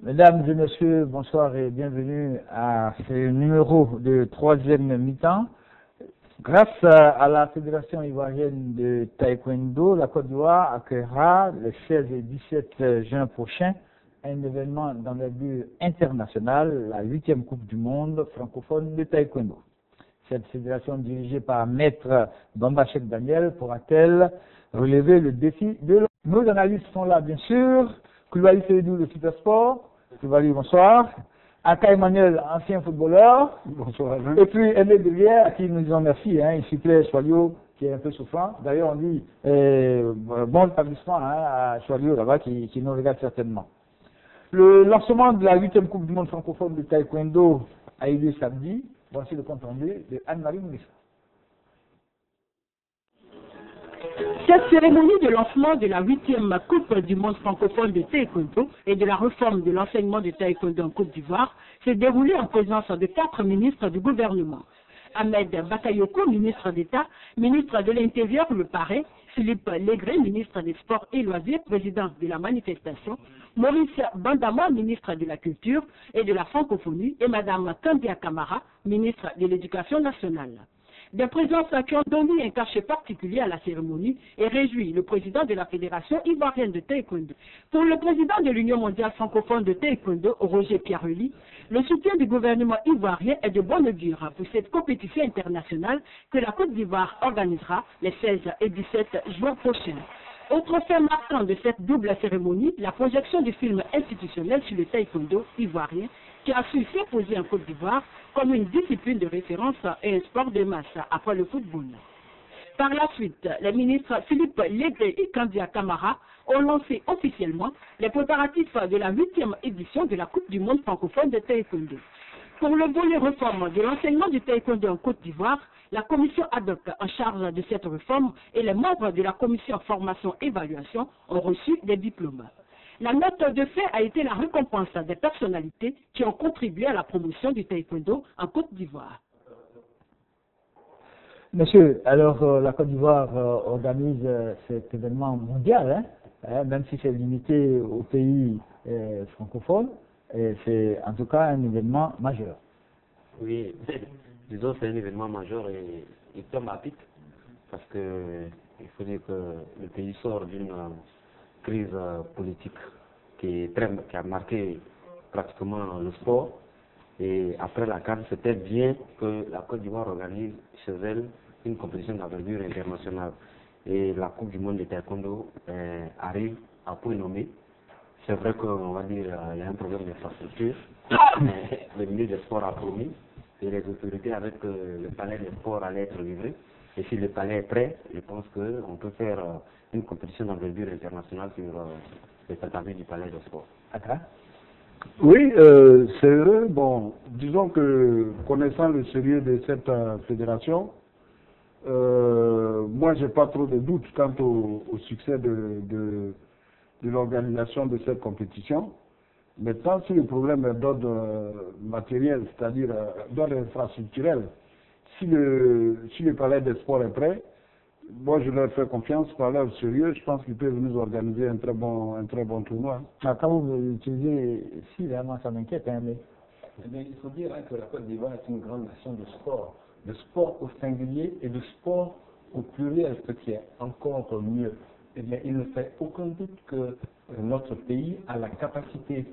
Mesdames et messieurs, bonsoir et bienvenue à ce numéro de troisième mi-temps. Grâce à la Fédération ivoirienne de taekwondo, la Côte d'Ivoire accueillera le 16 et 17 juin prochain un événement d'envergure internationale, la 8e Coupe du monde francophone de taekwondo. Cette fédération dirigée par Maître Bamba Cheikh Daniel pourra-t-elle relever le défi de l'homme? Nos analystes sont là, bien sûr. Koulibaly Seydou, le Super Sport. Koulibaly, bonsoir. Aka Emmanuel, ancien footballeur. Bonsoir. Et puis Aimé Devière, à qui nous disons merci. Il supplée Choilio, qui est un peu souffrant. D'ailleurs, on dit bon établissement à Choilio, là-bas, qui nous regarde certainement. Le lancement de la 8e Coupe du monde francophone de taekwondo a eu lieu samedi. Voici le compte rendu de Anne-Marie Mounissa. Cette cérémonie de lancement de la 8e Coupe du monde francophone de taekwondo et de la réforme de l'enseignement de taekwondo en Côte d'Ivoire s'est déroulée en présence de 4 ministres du gouvernement. Ahmed Bakayoko, ministre d'État, ministre de l'Intérieur, le parrain, Philippe Légré, ministre des Sports et Loisirs, président de la manifestation, Maurice Bandama, ministre de la Culture et de la Francophonie, et Madame Kandia Kamara, ministre de l'Éducation nationale. Des présences qui ont donné un cachet particulier à la cérémonie et réjoui le président de la Fédération ivoirienne de taekwondo. Pour le président de l'Union mondiale francophone de taekwondo, Roger Pierrely, le soutien du gouvernement ivoirien est de bonne augure pour cette compétition internationale que la Côte d'Ivoire organisera les 16 et 17 juin prochains. Autre fait marquant de cette double cérémonie, la projection du film institutionnel sur le taekwondo ivoirien qui a su s'imposer en Côte d'Ivoire comme une discipline de référence et un sport de masse après le football. Par la suite, les ministres Philippe Légré et Kandia Kamara ont lancé officiellement les préparatifs de la 8e édition de la Coupe du monde francophone de taekwondo. Pour le volet réforme de l'enseignement du taekwondo en Côte d'Ivoire, la commission ad hoc en charge de cette réforme et les membres de la commission formation-évaluation ont reçu des diplômes. La note de fait a été la récompense des personnalités qui ont contribué à la promotion du taekwondo en Côte d'Ivoire. Monsieur, alors la Côte d'Ivoire organise cet événement mondial, même si c'est limité aux pays francophones, c'est en tout cas un événement majeur. Oui, disons c'est un événement majeur et tombe à pic, parce qu'il faut dire que le pays sort d'une crise politique qui a marqué pratiquement le sport. Et après la CAN, c'était bien que la Côte d'Ivoire organise chez elle une compétition d'envergure internationale. Et la Coupe du monde de taekwondo arrive à point nommé. C'est vrai qu'on va dire qu'il y a un problème d'infrastructure. Le ministre des Sports a promis et les autorités avec le palais des sports allaient être livrés. Et si le palais est prêt, je pense qu'on peut faire une compétition d'envergure internationale sur les tatami du palais des sports. Oui, c'est vrai. Bon, disons que connaissant le sérieux de cette fédération, moi j'ai pas trop de doutes quant au succès de l'organisation de cette compétition. Maintenant, si le problème est d'ordre matériel, c'est-à-dire d'ordre infrastructurel, si le palais des sports est prêt, moi je leur fais confiance, par leur sérieux, je pense qu'ils peuvent nous organiser un très bon tournoi. Quand vous utilisez, si vraiment ça m'inquiète, mais... Eh bien, il faut dire que la Côte d'Ivoire est une grande nation de sport au singulier et de sport au pluriel, ce qui est encore mieux. Eh bien, il ne fait aucun doute que notre pays a la capacité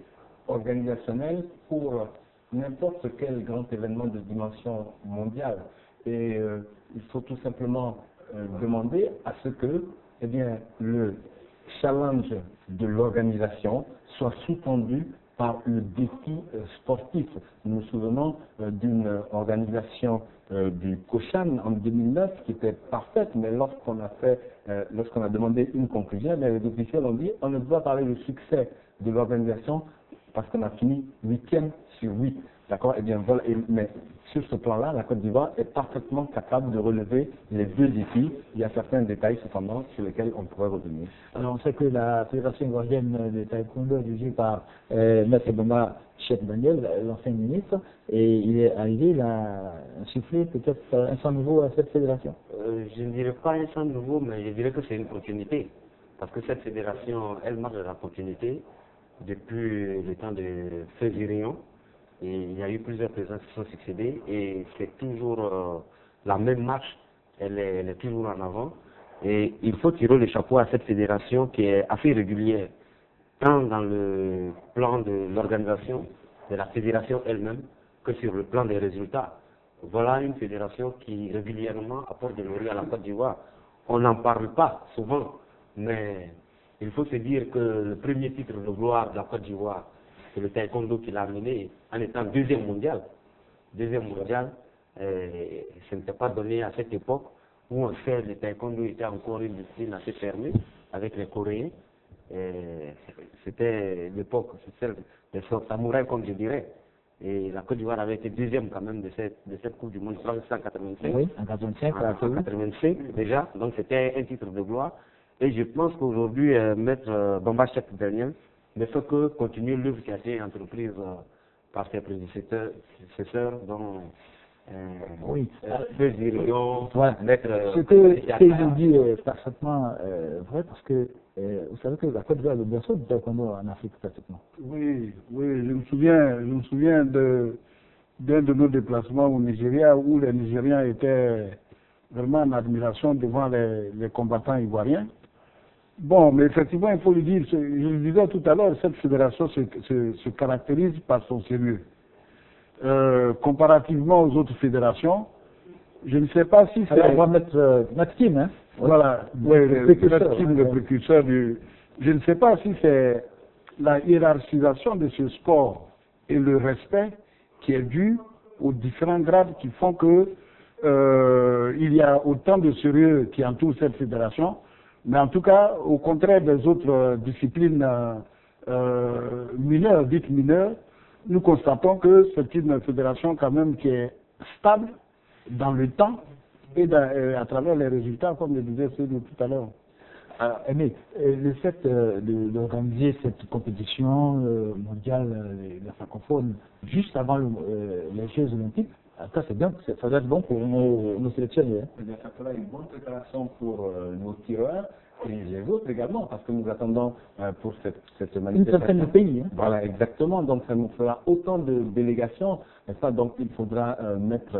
organisationnelle pour n'importe quel grand événement de dimension mondiale. Et il faut tout simplement demander à ce que le challenge de l'organisation soit sous-tendu par le défi sportif. Nous nous souvenons d'une organisation du Koshan en 2009 qui était parfaite, mais lorsqu'on a demandé une conclusion, les officiels ont dit on ne doit parler du succès de l'organisation parce qu'on a fini 8e sur 8. D'accord? Eh bien, voilà. Mais sur ce plan-là, la Côte d'Ivoire est parfaitement capable de relever les deux défis. Il y a certains détails cependant sur lesquels on pourrait revenir. Alors, on sait que la Fédération ivoirienne de taekwondo est dirigée par Maître Bamba Cheikh Daniel, l'ancien ministre, et il est arrivé, il a insufflé peut-être un sang nouveau à cette fédération. Je ne dirais pas un sang nouveau, mais je dirais que c'est une continuité. Parce que cette fédération, elle marche de la continuité. depuis le temps de Feu Virion. Et il y a eu plusieurs présidents qui se sont succédés et c'est toujours la même marche, elle est toujours en avant. Et il faut tirer le chapeau à cette fédération qui est assez régulière, tant dans le plan de l'organisation de la fédération elle-même que sur le plan des résultats. Voilà une fédération qui régulièrement apporte de l'ori à la Côte d'Ivoire. On n'en parle pas souvent, mais il faut se dire que le premier titre de gloire de la Côte d'Ivoire, c'est le taekwondo qui l'a amené en étant deuxième mondial. Deuxième mondial, ce n'était pas donné à cette époque où on sait que le taekwondo était encore une discipline assez fermée avec les Coréens. C'était l'époque, c'est celle des samouraïs comme je dirais. Et la Côte d'Ivoire avait été deuxième quand même de cette Coupe du Monde en 1985. Oui, en 85, en 85 déjà, donc c'était un titre de gloire. Et je pense qu'aujourd'hui, Maître Bamba Chek Daniel ne fait que continuer l'œuvre qui a été entreprise par ses prédécesseurs, dont oui. Feu Virion, Voilà. Maître Ce que je dis est parfaitement vrai parce que vous savez que la Côte d'Ivoire est le berceau du taekwondo en Afrique pratiquement. Oui, oui, je me souviens d'un de nos déplacements au Nigeria où les Nigériens étaient vraiment en admiration devant les combattants ivoiriens. Bon, mais effectivement, il faut le dire, je le disais tout à l'heure, cette fédération se caractérise par son sérieux. Comparativement aux autres fédérations, je ne sais pas si c'est... Alors, on va mettre Kim, hein. Voilà, le précurseur du... Je ne sais pas si c'est la hiérarchisation de ce sport et le respect qui est dû aux différents grades qui font que il y a autant de sérieux qui entoure cette fédération. Mais en tout cas, au contraire des autres disciplines mineures, dites mineures, nous constatons que c'est une fédération quand même qui est stable dans le temps et à travers les résultats, comme le disait celui tout à l'heure. Alors, Aimé, le fait d'organiser cette compétition mondiale, la francophone, juste avant les Jeux Olympiques, ça c'est bien, ça doit être bon pour nos sélectionnés. Eh bien, ça fera une bonne préparation pour nos tireurs et les autres également, parce que nous attendons pour cette manifestation. Une certaine de pays. Hein. Voilà, exactement. Donc, ça nous fera autant de délégations, n'est-ce pas? Donc, il faudra mettre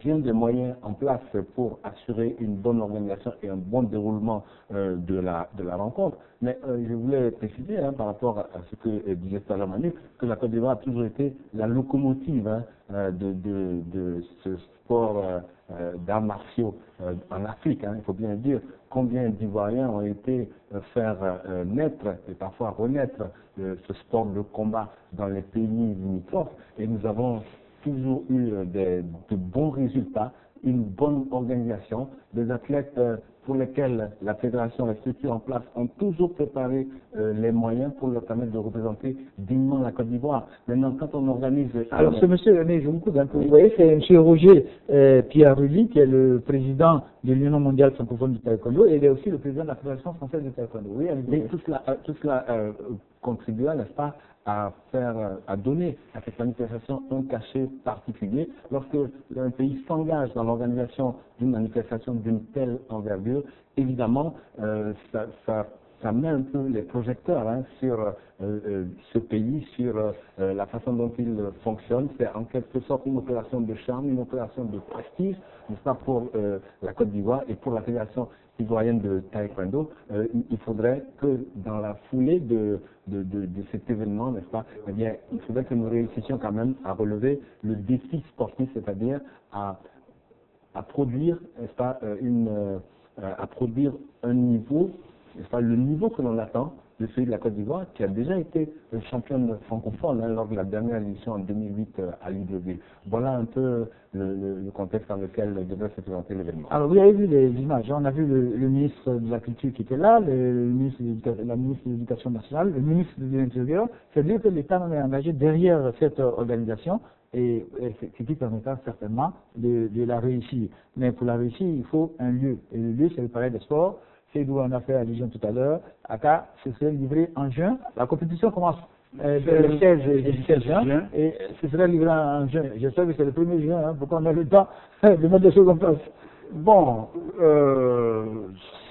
bien des moyens en place pour assurer une bonne organisation et un bon déroulement de la rencontre. Mais je voulais préciser par rapport à ce que disait Salah Manu, que la Côte d'Ivoire a toujours été la locomotive de ce sport d'arts martiaux en Afrique. Il faut bien dire combien d'Ivoiriens ont été faire naître et parfois renaître ce sport de combat dans les pays limitrophes. Et nous avons toujours eu de bons résultats, une bonne organisation, des athlètes pour lesquels la fédération, les structures en place ont toujours préparé les moyens pour leur permettre de représenter dignement la Côte d'Ivoire. Maintenant, quand on organise... Alors, ce monsieur, je vous coupe un peu. Vous voyez, c'est M. Roger Pierre Rulli, qui est le président de l'Union mondiale francophone du taekwondo, et il est aussi le président de la Fédération française du taekwondo. Oui, et tout cela contribua, n'est-ce pas, à donner à cette manifestation un cachet particulier. Lorsque un pays s'engage dans l'organisation d'une manifestation d'une telle envergure, évidemment, ça met un peu les projecteurs sur ce pays, sur la façon dont il fonctionne. C'est en quelque sorte une opération de charme, une opération de prestige, n'est-ce pas, pour la Côte d'Ivoire et pour la Fédération ivoirienne de taekwondo. Il faudrait que dans la foulée de cet événement, n'est-ce pas, eh bien, il faudrait que nous réussissions quand même à relever le défi sportif, c'est-à-dire à produire, n'est-ce pas, à produire un niveau, n'est-ce pas, le niveau que l'on attend de celui de la Côte d'Ivoire, qui a déjà été championne francophone lors de la dernière édition en 2008 à Libreville. Voilà un peu le contexte dans lequel devrait se présenter l'événement. Alors, vous avez vu les images, on a vu le ministre de la Culture qui était là, la ministre de l'Éducation nationale, le ministre de l'Intérieur. C'est-à-dire que l'État est engagé derrière cette organisation et ce qui permettra certainement de la réussir. Mais pour la réussir, il faut un lieu. Et le lieu, c'est le Palais des Sports. C'est d'où on a fait allusion tout à l'heure. Aka, ce serait livré en juin. La compétition commence le 16 et 17 juin et ce serait livré en juin. J'espère que c'est le 1er juin pour qu'on ait le temps de mettre des choses en place. Bon,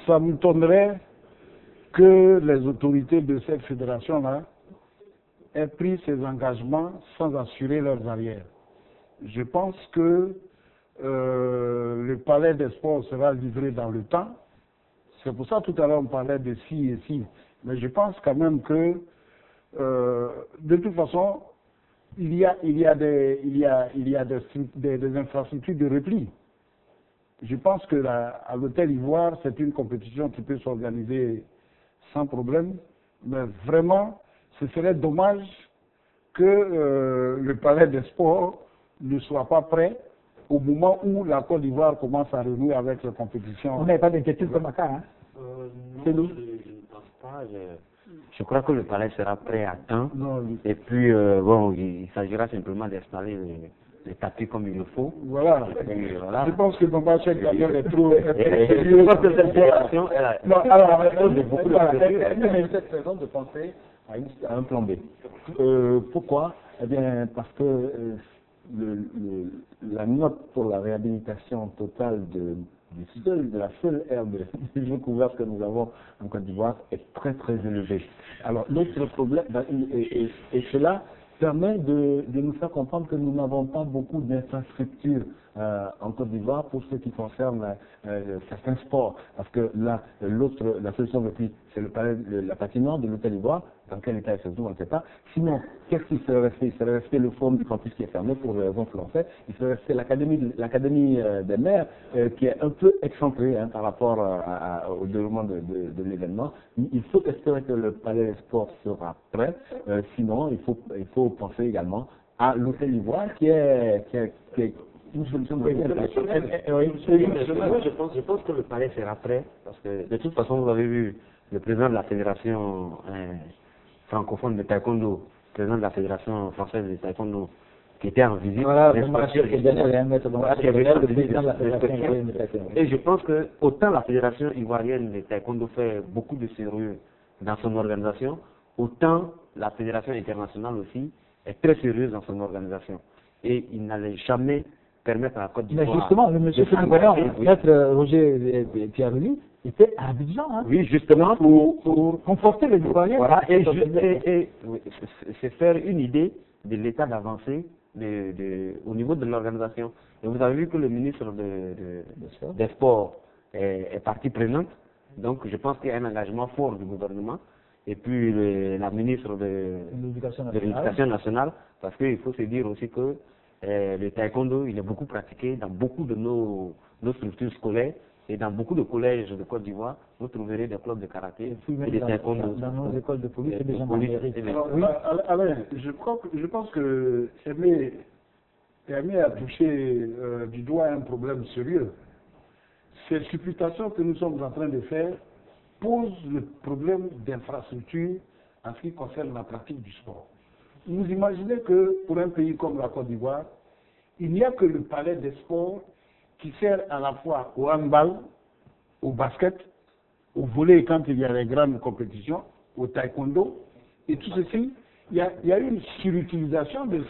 ça m'étonnerait que les autorités de cette fédération-là aient pris ces engagements sans assurer leurs arrières. Je pense que le palais des sports sera livré dans le temps. C'est pour ça tout à l'heure on parlait de ci et ci. Mais je pense quand même que de toute façon, il y a des infrastructures de repli. Je pense que à l'Hôtel Ivoire, c'est une compétition qui peut s'organiser sans problème, mais vraiment, ce serait dommage que le palais des sports ne soit pas prêt au moment où la Côte d'Ivoire commence à renouer avec la compétition. On n'avait pas d'inquiétude comme ça, hein? Non, je ne pense pas. Je crois que le palais sera prêt à temps. Non, Et puis, bon, il s'agira simplement d'installer les tapis comme il le faut. voilà. Et voilà. Je pense que Bamba Cheikh Daniel est trop... Je pense que cette fédération, elle a... Non, alors, cette raison de penser à un plan B. Pourquoi? Eh bien, parce que la note pour la réhabilitation totale de la seule aire de jeu couvert que nous avons en Côte d'Ivoire est très très élevée. Alors, l'autre problème, et cela permet de nous faire comprendre que nous n'avons pas beaucoup d'infrastructures en Côte d'Ivoire pour ce qui concerne certains sports. Parce que là, la solution de plus, c'est la patinoire de l'Hôtel Ivoire. Dans quel état il se trouve, on ne sait pas. Sinon, qu'est-ce qui serait resté? Il serait resté le forum du campus qui est fermé pour les raisons que l'on sait. Il serait resté l'académie des maires qui est un peu excentrée par rapport au déroulement de l'événement. Il faut espérer que le palais des sports sera prêt. Sinon, il faut penser également à l'Hôtel Ivoire qui est une solution de je pense que le palais sera prêt, parce que de toute façon, vous avez vu le président de la fédération francophone de taekwondo, le président de la fédération française de taekwondo, qui était en visite. Voilà, et je pense que autant la fédération ivoirienne de taekwondo fait beaucoup de sérieux dans son organisation, autant la fédération internationale aussi est très sérieuse dans son organisation. Et il n'allait jamais permettre à la Côte d'Ivoire... Mais justement, le monsieur Francophone, maître Roger Pierre-Louis, était à Abidjan, hein, oui, justement, pour conforter les Ivoiriens. Voilà, et c'est faire une idée de l'état d'avancée au niveau de l'organisation. Et vous avez vu que le ministre des Sports est partie prenante, donc je pense qu'il y a un engagement fort du gouvernement, et puis la ministre de l'Éducation nationale, parce qu'il faut se dire aussi que le taekwondo, il est beaucoup pratiqué dans beaucoup de nos structures scolaires, et dans beaucoup de collèges de Côte d'Ivoire, vous trouverez des clubs de karaté et des taekwondo. Dans nos écoles de police et des gendarmeries. Oui. Alain, je pense que Hermé a touché du doigt un problème sérieux. Ces supputations que nous sommes en train de faire posent le problème d'infrastructure en ce qui concerne la pratique du sport. Vous imaginez que pour un pays comme la Côte d'Ivoire, il n'y a que le palais des sports qui sert à la fois au handball, au basket, au volley quand il y a les grandes compétitions, au taekwondo, et tout ceci, il y a une surutilisation de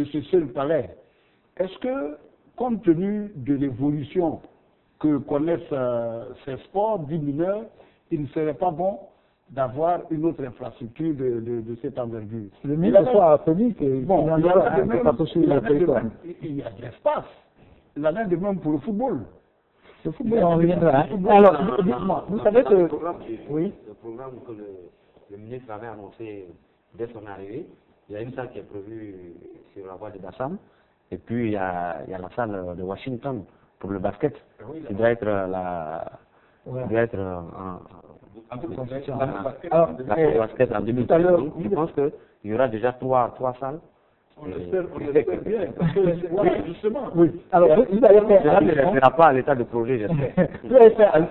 ce seul palais. Est-ce que, compte tenu de l'évolution que connaissent ces sports dits mineurs, il ne serait pas bon d'avoir une autre infrastructure de cette envergure? Le ministre a promis qu'il bon, il y a de l'espace. Il en a de même pour le football. Le football, on reviendra. Alors, dites-moi, vous savez que... Le programme que le ministre avait annoncé dès son arrivée, il y a une salle qui est prévue sur la voie de Bassam, et puis il y a la salle de Washington pour le basket, qui doit être Alors, basket en 2020. Je pense qu'il y aura déjà trois salles. On l'espère bien. Voilà, justement. Oui. Alors, vous avez fait... Cela ne restera pas à l'état de projet, j'espère.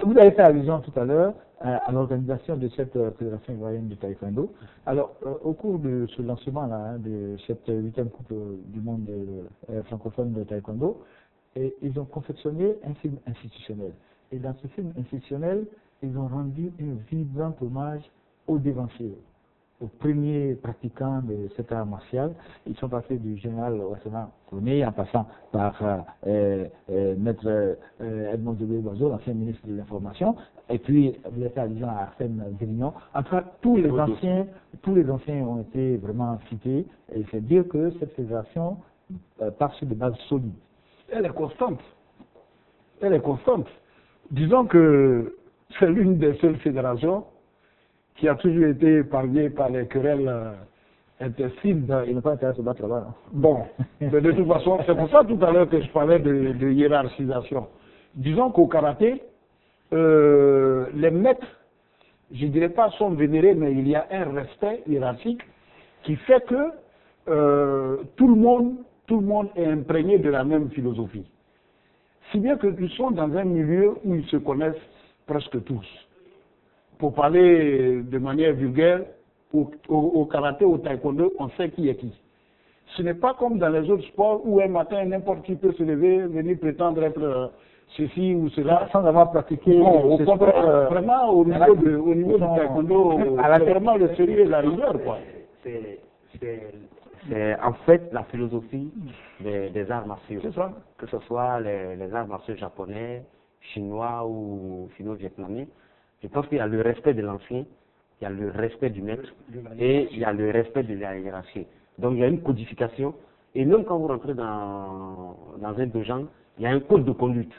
Vous avez fait allusion tout à l'heure à l'organisation de cette fédération ivoirienne de taekwondo. Alors, au cours de ce lancement-là, de cette 8e Coupe du monde francophone de taekwondo, ils ont confectionné un film institutionnel. Et dans ce film institutionnel, ils ont rendu un vibrant hommage aux dévanciers. aux premiers pratiquants de cet art martial. Ils sont passés du général Ouassana Kouné en passant par Maître Edmond Diogo-Boiseau, l'ancien ministre de l'Information, et puis vous êtes allusion à Arsène Grignon. En tout cas, tous les anciens ont été vraiment cités, et c'est dire que cette fédération part sur des bases solides. Elle est constante. Elle est constante. Disons que c'est l'une des seules fédérations qui a toujours été épargnée par les querelles intestines. Ils n'ont pas intérêt à se battre là-bas. Bon, mais de toute façon, c'est pour ça tout à l'heure que je parlais de hiérarchisation. Disons qu'au karaté, les maîtres, je ne dirais pas sont vénérés, mais il y a un respect hiérarchique qui fait que tout le monde est imprégné de la même philosophie. Si bien qu'ils sont dans un milieu où ils se connaissent presque tous. Pour parler de manière vulgaire, au karaté, au taekwondo, on sait qui est qui. Ce n'est pas comme dans les autres sports où un matin, n'importe qui peut se lever, venir prétendre être ceci ou cela. Sans avoir pratiqué. Bon, au contraire, vraiment, au niveau du taekwondo, c'est vraiment le sérieux et la rigueur, quoi. C'est en fait la philosophie des arts martiaux. C'est ça. Que ce soit les arts martiaux japonais, chinois ou sino-vietnamiens. Je pense qu'il y a le respect de l'ancien, il y a le respect du maître et il y a le respect de la hiérarchie. Donc il y a une codification. Et même quand vous rentrez dans un dojan, il y a un code de conduite.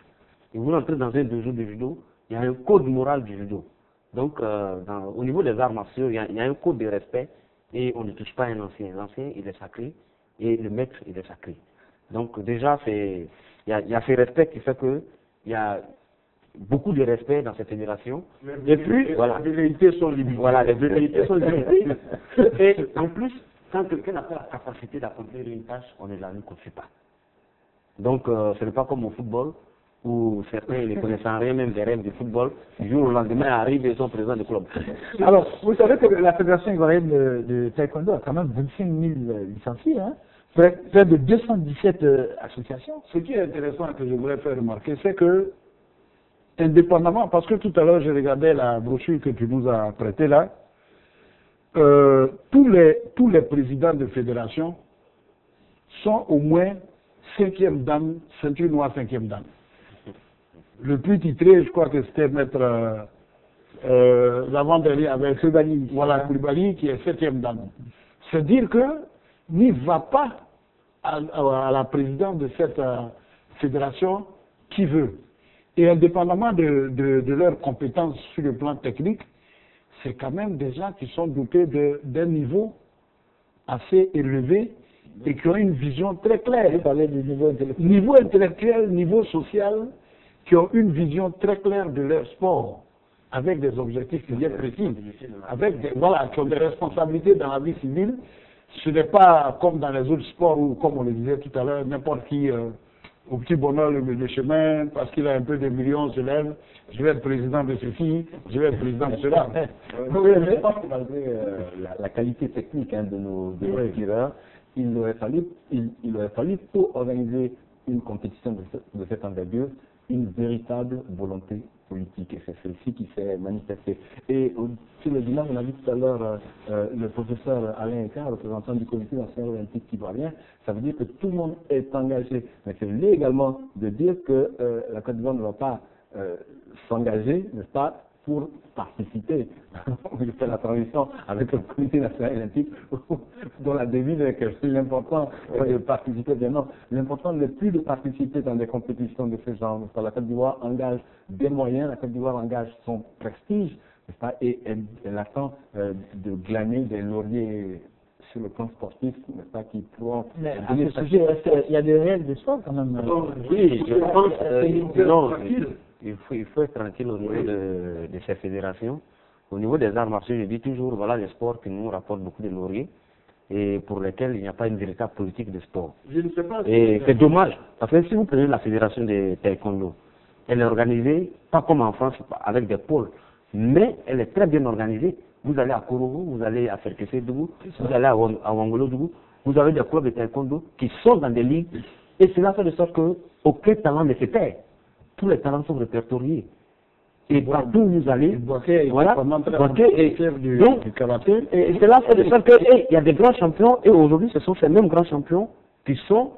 Et vous rentrez dans un dojo de judo, il y a un code moral du judo. Donc au niveau des arts martiaux, il y a un code de respect. Et on ne touche pas un ancien. L'ancien, il est sacré, et le maître, il est sacré. Donc déjà, il y a ce respect qui fait que il y a beaucoup de respect dans cette fédération. Et puis, voilà. Les velléités sont limitées. Voilà, les velléités sont limitées. Et en plus, quand quelqu'un n'a pas la capacité d'accomplir une tâche, on ne la lui confie pas. Donc, ce n'est pas comme au football, où certains ne connaissent rien même des règles du football, du jour au lendemain arrivent et sont présents du club. Alors, vous savez que la Fédération ivoirienne de taekwondo a quand même 25 000 licenciés, hein, près de 217 associations. Ce qui est intéressant que je voudrais faire remarquer, c'est que, indépendamment, parce que tout à l'heure je regardais la brochure que tu nous as prêtée là, tous les présidents de fédération sont au moins 5e dan, ceinture noire 5e dan. Le plus titré, je crois que c'était Maître l'avant-dernier avec Koulibaly, voilà, Koulibaly qui est 7e dan. C'est dire que n'y va pas à la présidence de cette fédération qui veut. Et indépendamment de leurs compétences sur le plan technique, c'est quand même des gens qui sont dotés d'un niveau assez élevé et qui ont une vision très claire. Vous parlez du niveau intellectuel. Niveau intellectuel, niveau social, qui ont une vision très claire de leur sport, avec des objectifs bien précis, voilà, qui ont des responsabilités dans la vie civile. Ce n'est pas comme dans les autres sports où, comme on le disait tout à l'heure, n'importe qui, au petit bonheur le chemin, parce qu'il a un peu de millions, se lève, je vais être président de ceci, je vais être président de cela. Je pense que malgré la qualité technique de nos tireurs, il aurait fallu pour organiser une compétition de cette envergure, une véritable volonté politique, et c'est celle-ci qui s'est manifestée. Et sur le bilan, on a vu tout à l'heure le professeur Alain Eka, représentant du comité national olympique ivoirien, ça veut dire que tout le monde est engagé. Mais c'est lié également de dire que la Côte d'Ivoire ne va pas s'engager, n'est-ce pas, pour participer. Je fais la transition avec le comité national olympique, dont la devise est que l'important est de participer. Bien non, l'important n'est plus de participer dans des compétitions de ce genre. La Côte d'Ivoire engage des moyens, la Côte d'Ivoire engage son prestige, n'est-ce pas, et elle attend de glaner des lauriers sur le plan sportif, n'est-ce pas, qui pourront... Mais à ce sujet, il y a des règles de sport quand même. Oui, je pense non, il faut être tranquille au niveau de ces fédérations. Au niveau des arts martiaux, je dis toujours, voilà les sports qui nous rapportent beaucoup de lauriers et pour lesquels il n'y a pas une véritable politique de sport. Je ne sais pas si et c'est dommage, parce que si vous prenez la fédération de taekwondo, elle est organisée, pas comme en France, avec des pôles, mais elle est très bien organisée. Vous allez à Korogo, vous allez à Ferkessé-Dougou, vous allez à Wangolo-Dougou, vous avez des clubs de taekwondo qui sont dans des ligues, et cela fait de sorte qu'aucun talent ne se perd. Tous les talents sont répertoriés. Et partout où vous allez, voilà, du karaté. Et cela fait de sorte qu'il y a des grands champions, et aujourd'hui ce sont ces mêmes grands champions qui sont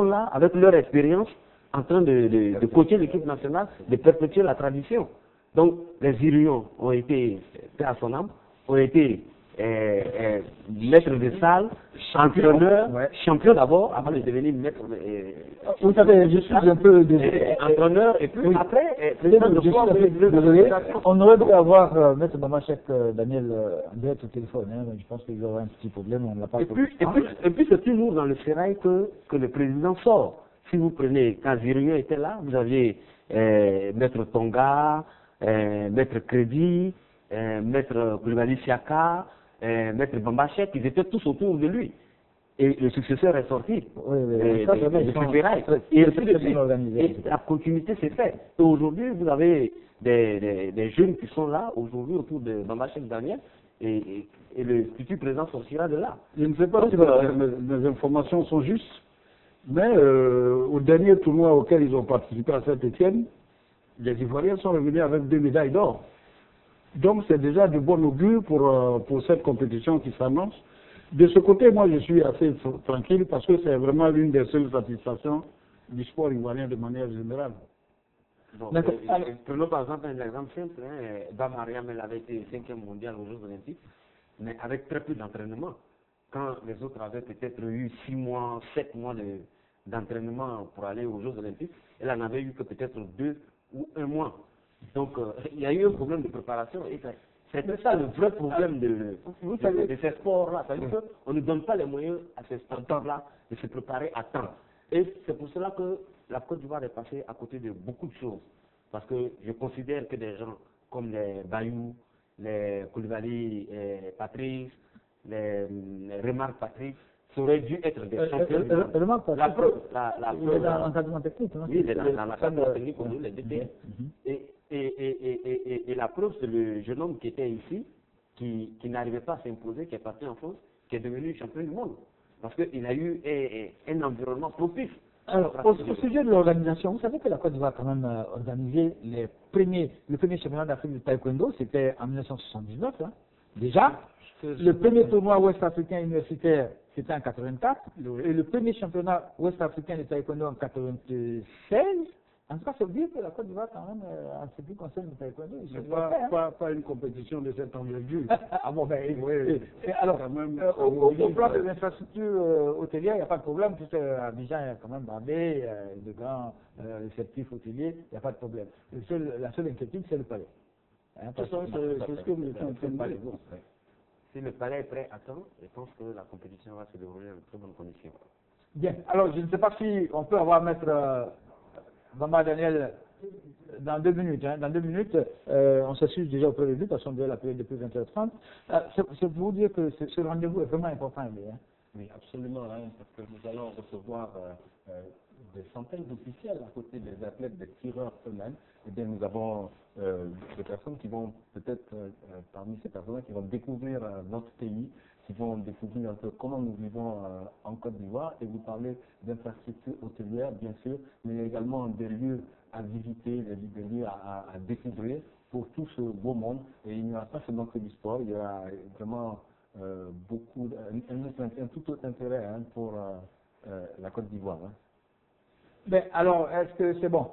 là avec leur expérience en train de coacher l'équipe nationale, de perpétuer la tradition. Donc les Irions ont été, paix à son âme, ont été maîtres de salle, entraîneurs, champions d'abord, avant de devenir maître. Vous savez, je suis un peu désolé. Entraîneur, et puis après, président de sport. Désolé. On aurait dû avoir maître Bambachek Daniel André au téléphone, hein, mais je pense qu'il y aura un petit problème, on ne l'a pas. Et puis c'est toujours dans le sérail que le président sort. Si vous prenez, quand Zirion était là, vous aviez maître Tonga, maître Crédit, maître Koulibaly Siaka, maître Bambachek, ils étaient tous autour de lui. Et le successeur est sorti. Et la continuité s'est faite. Et aujourd'hui, vous avez des jeunes qui sont là, aujourd'hui, autour de Bambachek Daniel, et le futur président sortira de là. Je ne sais pas si les informations sont justes, mais au dernier tournoi auquel ils ont participé à Saint-Étienne, les Ivoiriens sont revenus avec 2 médailles d'or. Donc c'est déjà de bon augure pour cette compétition qui s'annonce. De ce côté, moi je suis assez tranquille parce que c'est vraiment l'une des seules satisfactions du sport ivoirien de manière générale. Bon, prenons par exemple un exemple simple, Bamariam, elle avait été 5e mondial aux Jeux Olympiques, mais avec très peu d'entraînement. Quand les autres avaient peut-être eu 6 mois, 7 mois d'entraînement pour aller aux Jeux Olympiques, elle en avait eu que peut-être 2 ou 1 mois. Donc il y a eu un problème de préparation et c'est ça le vrai problème de ces sports-là. C'est-à-dire qu'on ne donne pas les moyens à ces sports-là de se préparer à temps. Et c'est pour cela que la Côte d'Ivoire est passée à côté de beaucoup de choses. Parce que je considère que des gens comme les Bayou, les Koulibaly Patrice, les Remarque Patrice, ça aurait dû être des champions. La preuve, il est dans l'encadrement technique, non? Oui, il est dans l'encadrement technique comme nous, les DTN. Et la preuve, c'est le jeune homme qui était ici, qui n'arrivait pas à s'imposer, qui est parti en France, qui est devenu champion du monde. Parce qu'il a eu un environnement propice. Alors, au sujet de l'organisation, vous savez que la Côte d'Ivoire a quand même organisé le premier championnat d'Afrique de taekwondo, c'était en 1979, hein, déjà. Le premier tournoi ouest-africain universitaire, c'était en 84. Et le premier championnat ouest-africain de taekwondo en 96. En tout cas, ça veut dire que la Côte d'Ivoire, quand même, en ce qui concerne le taekwondo, il pas une compétition de cette envergure. Ah bon, ben oui. Alors, au plan des infrastructures hôtelières, il n'y a pas de problème, puisque Abidjan, il y a quand même Barbé, de grands réceptifs hôteliers, il n'y a pas de problème. La seule inquiétude, c'est le palais. Hein, c'est ce que vous êtes en train de dire. Si le palais est prêt à temps, je pense que la compétition va se dérouler en très bonnes conditions. Bien. Alors, je ne sais pas si on peut avoir maître Bamba Daniel dans 2 minutes. Hein. Dans 2 minutes, on s'assure déjà auprès de lui parce qu'on doit l'appeler depuis 20h30. C'est pour vous dire que ce rendez-vous est vraiment important. Hein. Oui, absolument, hein, parce que nous allons recevoir des centaines d'officiels à côté des athlètes, des tireurs eux-mêmes. Eh bien, nous avons des personnes qui vont peut-être, parmi ces personnes qui vont découvrir notre pays, qui vont découvrir un peu comment nous vivons en Côte d'Ivoire, et vous parlez d'infrastructures hôtelières, bien sûr, mais également des lieux à visiter, des lieux à découvrir pour tout ce beau monde. Et il n'y aura pas seulement que du sport, il y aura vraiment beaucoup, un tout autre intérêt hein, pour la Côte d'Ivoire. Hein. Mais alors, est-ce que c'est bon?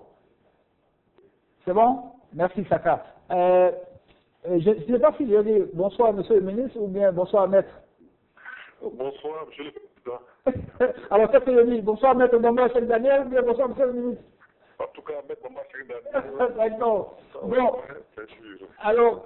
C'est bon? Merci, Saka. Je ne sais pas si je dis bonsoir, monsieur le ministre, ou bien bonsoir, maître. Bonsoir, monsieur le président. Alors, qu'est-ce que je dis? Bonsoir, maître Bambachek Daniel, ou bien bonsoir, monsieur le ministre. En tout cas, maître Bambachek Daniel. D'accord. Bon. Alors,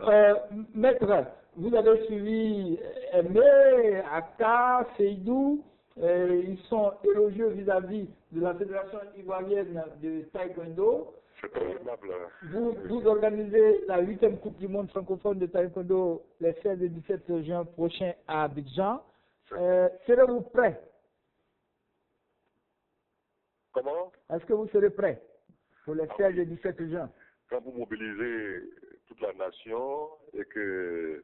maître, vous avez suivi Aimé, Aka, Seydou. Ils sont élogieux vis-à-vis de la Fédération ivoirienne de taekwondo. C'est très aimable. Vous organisez la 8e Coupe du monde francophone de taekwondo les 16 et 17 juin prochains à Abidjan. Serez-vous prêt? Comment? Est-ce que vous serez prêt pour les 16 et 17 juin? Quand vous mobilisez toute la nation et que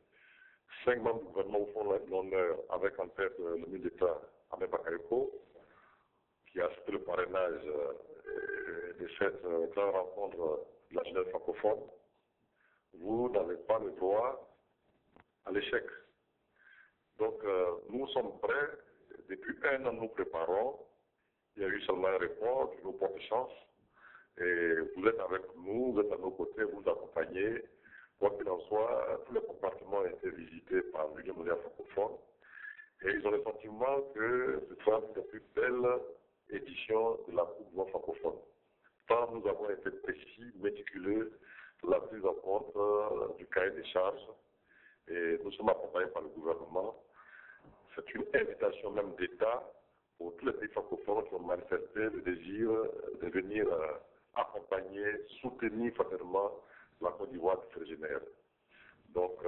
5 membres du gouvernement vous font l'honneur avec en tête le ministre d'État Ahmed Bakayoko, qui a accepté le parrainage de cette grande rencontre de la jeunesse francophone. vous n'avez pas le droit à l'échec. Donc, nous sommes prêts. Depuis 1 an, nous préparons. Il y a eu seulement un report qui nous porte chance. Et vous êtes avec nous, vous êtes à nos côtés, vous nous accompagnez. Quoi qu'il en soit, tous les compartiments ont été visités par l'Union mondiale francophone. Et ils ont le sentiment que ce sera une des plus belles éditions de la Coupe du monde francophone. Tant nous avons été précis, méticuleux de la prise en compte du cahier des charges. Et nous sommes accompagnés par le gouvernement. C'est une invitation même d'État pour tous les pays francophones qui ont manifesté le désir de venir accompagner, soutenir fraternellement la Côte d'Ivoire qui se régénère. Donc,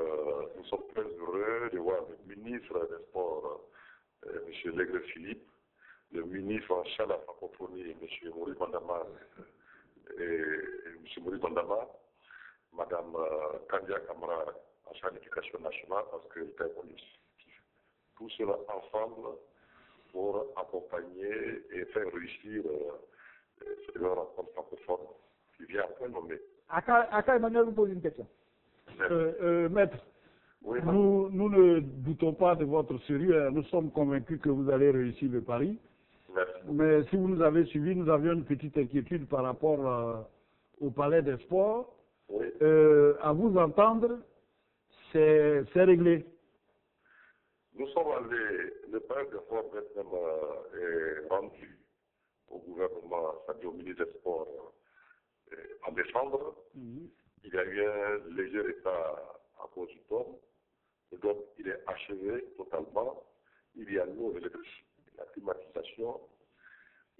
nous sommes très heureux de voir le ministre des Sports, M. Legre-Philippe, le ministre en charge de la francophonie, M. Maurice Bandama, Mme Kandia Kamara, en charge de l'éducation nationale, parce que le taekwondo, tout cela ensemble pour accompagner et faire réussir cette rencontre francophone qui vient à point nommé. Aka Emmanuel vous pose une question. Maître, Oui, nous ne doutons pas de votre sérieux. Nous sommes convaincus que vous allez réussir le pari. merci. Mais si vous nous avez suivis, nous avions une petite inquiétude par rapport au Palais des Sports. Oui. À vous entendre, c'est réglé. Nous sommes allés, le palais des sports maintenant est rendu au gouvernement, c'est-à-dire au ministre des Sports, en décembre. Il y a eu un léger retard à cause du temps. Et donc, il est achevé totalement. Il y a l'eau, l'électricité, la climatisation.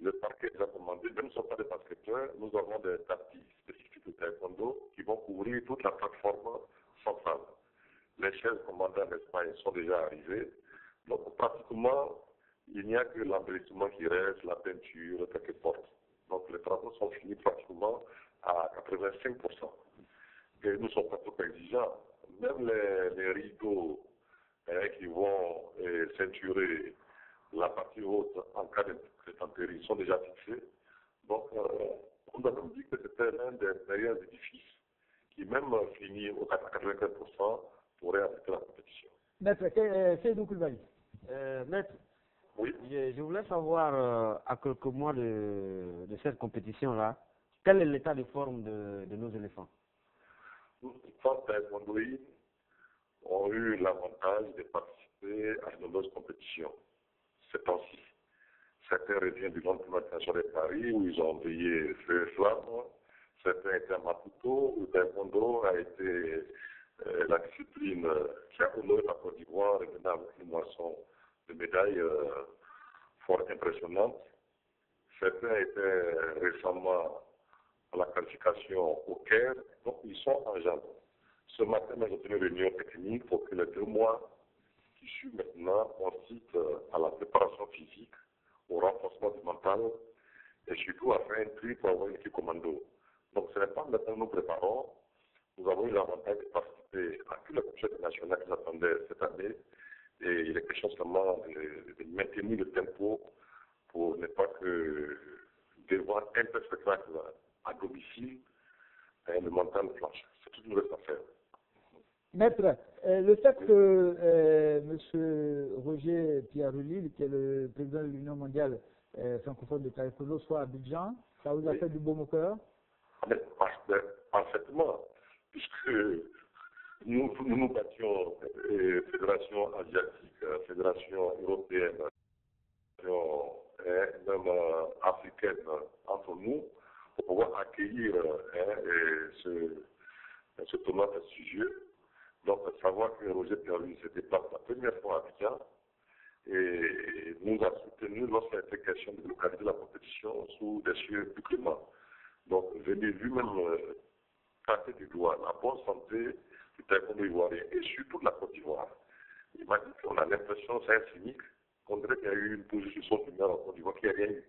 Le parquet est recommandé. Même si nous ne sommes pas des basketteurs, nous avons des tapis spécifiques de taekwondo qui vont couvrir toute la plateforme centrale. Les chaises commandants d'Espagne sont déjà arrivées. Donc, pratiquement, il n'y a que l'embellissement qui reste, la peinture, quelques portes. Donc, les travaux sont finis pratiquement à 85%. Et nous sommes pas trop exigeants. Même les rideaux qui vont ceinturer la partie haute en cas d'intempérie sont déjà fixés. Donc, on a même dit que c'était l'un des meilleurs édifices qui, même fini à 95%, pourrait abriter la compétition. Maître, c'est nous Koulibaly. Maître, Oui. je voulais savoir, à quelques mois de cette compétition-là, quel est l'état de forme de nos éléphants? Tous les taekwondoïdes ont eu l'avantage de participer à de nombreuses compétitions ces temps-ci. Certains reviennent du Grand Tournoi international de Paris où ils ont veillé feu et flamme. Certains étaient à Maputo où le taekwondo a été la discipline qui a honoré la Côte d'Ivoire et maintenant avec une moisson de médailles fort impressionnante. Certains étaient récemment à la qualification au Caire, donc ils sont en jambes. Ce matin, nous avons tenu une réunion technique pour que les 2 mois qui suivent maintenant consistent à la préparation physique, au renforcement du mental et surtout à faire un tri pour avoir une équipe commando. Donc ce n'est pas maintenant que nous préparons. Nous avons eu l'avantage de participer à tous les compétitions nationales qui nous attendaient cette année et il est question seulement de maintenir le tempo pour ne pas que devant un peu de spectacle à domicile, le mental planche. C'est toute une autre affaire. Maître, le fait que M. Roger Pierre-Louis, qui est le président de l'Union mondiale francophone de taekwondo, soit à Abidjan, ça vous a fait du baume au cœur? Parfaitement, puisque nous battions fédération asiatique, fédération européenne, même africaine entre nous, pour pouvoir accueillir ce tournoi prestigieux. Donc, savoir que Roger Pierre-Louis se déplace la première fois à Abidjan et nous a soutenus lorsqu'il a été question de localiser la compétition sous des cieux plus cléments. Donc, venir lui-même tracer du doigt la bonne santé du taekwondo ivoirien et surtout de la Côte d'Ivoire. Il m'a dit qu'on a l'impression, c'est un cynique, qu'on dirait qu'il y a eu une position lumière en Côte d'Ivoire, qu'il n'y a rien eu.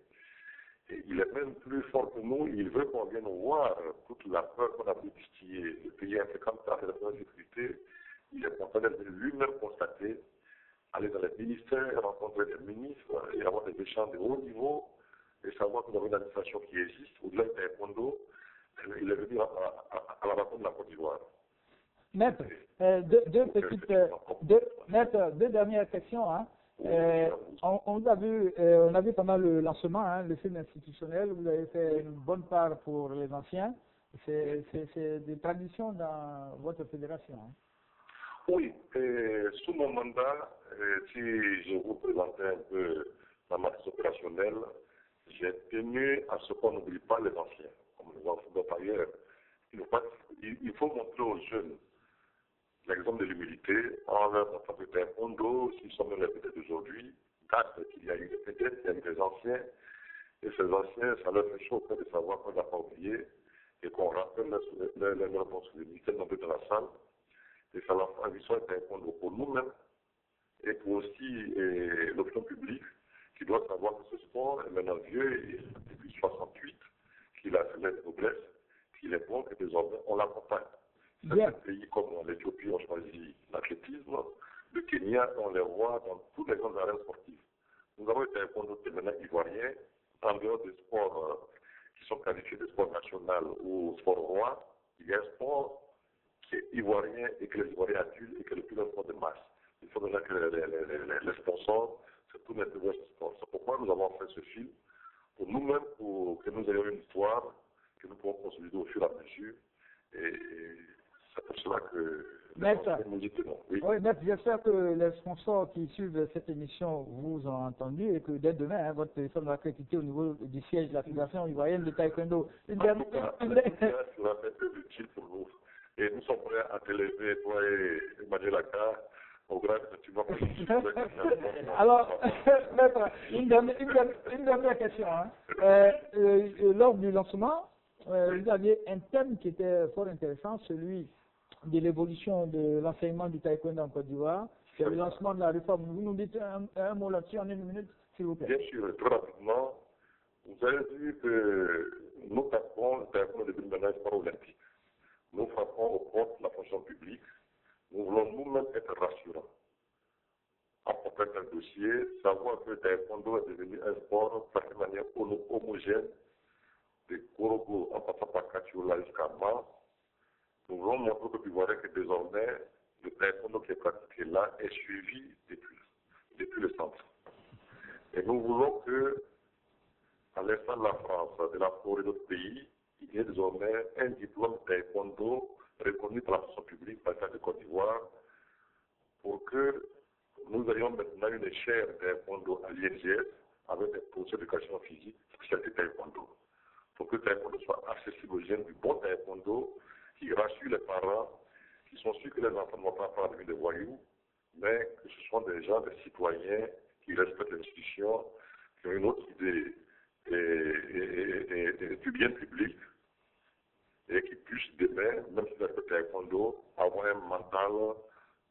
Et il est même plus fort que nous, il veut qu'on vienne voir toute la peur qu'on a pu distiller. Le pays infréquent par la sécurité, il est content d'être lui-même constaté, aller dans les ministères, rencontrer des ministres et avoir des échanges de haut niveau et savoir que nous avons une administration qui existe, au-delà du taekwondo, il est venu à la rencontre de la Côte d'Ivoire. Maître, deux dernières questions. Hein. On a vu pendant le lancement, hein, le film institutionnel, vous avez fait une bonne part pour les anciens. C'est des traditions dans votre fédération. Hein. Oui, sous mon mandat, si je vous présentais un peu la matrice opérationnelle, j'ai tenu à ce qu'on n'oublie pas les anciens, comme le voit par ailleurs. Il faut montrer aux jeunes l'exemple de l'humilité en leur montrant que taekwondo, s'ils sont même répétés d'aujourd'hui, date qu'il y a eu peut-être il y a eu des anciens, et ces anciens, ça leur fait chaud au cœur de savoir qu'on n'a pas oublié, et qu'on rappelle leur bon souvenir, tellement de la salle, et ça leur fait un vision de taekwondo pour nous-mêmes, et pour aussi l'opinion publique, qui doit savoir que ce sport est maintenant vieux, et depuis 68, qu'il a fait la noblesse, qu'il est bon, et désormais on l'accompagne. Certains pays comme l'Éthiopie ont choisi l'athlétisme, le Kenya, on les voit dans tous les grandes arènes sportives. Nous avons été un taekwondo maintenant ivoirien, en dehors des sports qui sont qualifiés de sport national ou sport roi, il y a un sport qui est ivoirien et que les Ivoiriens adultes et que le plus un sport de masse. Il faut déjà que les sponsors se tournent vers ce sport. C'est pourquoi nous avons fait ce film, pour nous-mêmes, pour que nous ayons une histoire que nous pouvons consolider au fur et à mesure. Et c'est pour cela que nous y tenons. Oui, Maître, j'espère que les sponsors qui suivent cette émission vous ont entendu et que dès demain, hein, votre téléphone va être quitté au niveau du siège de la Fédération ivoirienne de taekwondo. Tu vas faire utile pour nous. Et nous sommes prêts à t'élever, toi et Emmanuel Aka, au grand bâtiment. Alors, Maître, une dernière question. Hein. Lors du lancement, vous aviez un thème qui était fort intéressant, celui de l'évolution de l'enseignement du taekwondo en Côte d'Ivoire. C'est le lancement de la réforme. Vous nous dites un mot là-dessus en une minute, s'il vous plaît. Bien sûr, très rapidement. Vous avez vu que nous frappons le taekwondo de maintenant sport olympique. Nous frappons aux portes de la fonction publique. Nous voulons nous-mêmes être rassurants. Apporter un dossier, savoir que le taekwondo est devenu un sport de manière homogène, de Korogo en passant par Kachiola jusqu'à Mars. Nous voulons montrer que Ivoirien que désormais, le taekwondo qui est pratiqué là est suivi depuis le centre. Et nous voulons que, à l'instant de la France, de la Corée et d'autres pays, il y ait désormais un diplôme de taekwondo reconnu par la fonction publique par l'État de Côte d'Ivoire pour que nous ayons maintenant une chaire de taekwondo à l'INGS avec des professeurs d'éducation physique spécialité taekwondo. Pour que le taekwondo soit accessible aux jeunes du bon taekwondo qui rassure les parents qui sont sûrs que les enfants ne vont pas apprendre à devenir des voyous, mais que ce sont des gens, des citoyens qui respectent l'institution, qui ont une autre idée du bien public et qui puissent demain, même si c'est le taekwondo, avoir un mental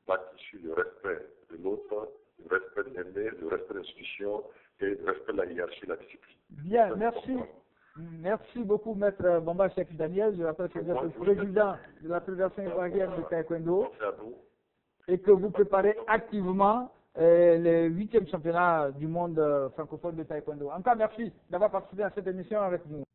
bâti sur le respect de l'autre, le respect de l'aimer, le respect de l'institution et le respect de la hiérarchie et de la discipline. Bien, merci. Merci beaucoup, Maître Bamba Cheikh Daniel. Je rappelle que vous êtes le président de la Fédération ivoirienne de taekwondo et que vous préparez activement le 8e championnat du monde francophone de taekwondo. Encore merci d'avoir participé à cette émission avec nous.